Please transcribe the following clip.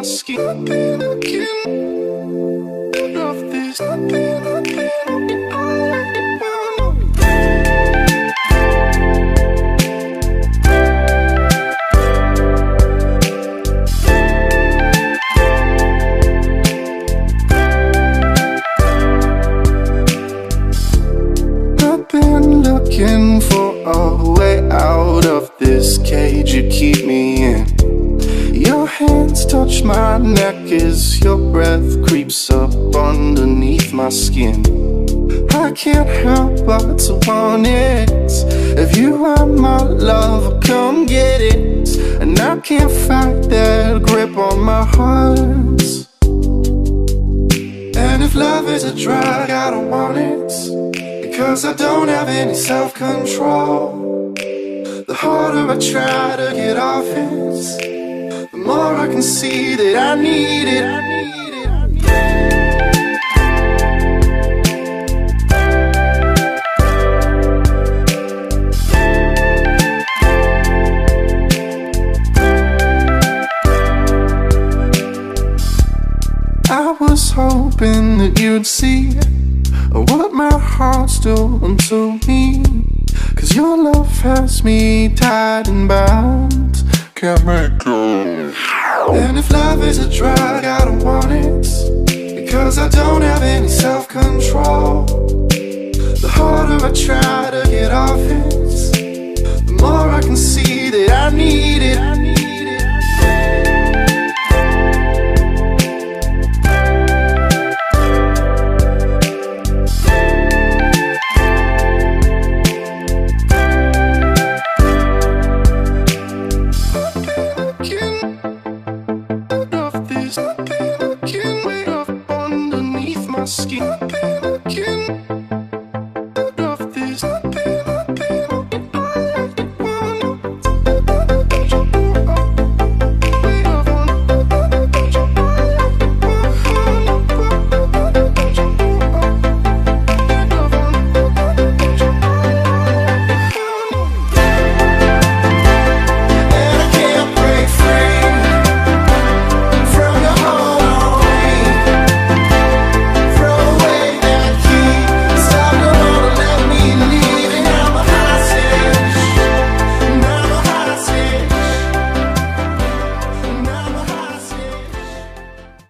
my skin. I've been looking of this. I've been looking all I looking for a way out of this cage you keep me in. Your hands touch my neck as your breath creeps up underneath my skin. I can't help but to want it. If you are my love, come get it. And I can't fight that grip on my heart. And if love is a drug, I don't want it, because I don't have any self-control. The harder I try to get off it, the more I can see that I need it. I was hoping that you'd see what my heart's doing to me, 'cause your love has me tied and bound, can't let go. And if love is a drug, I don't want it, because I don't have any self-control. The harder I try to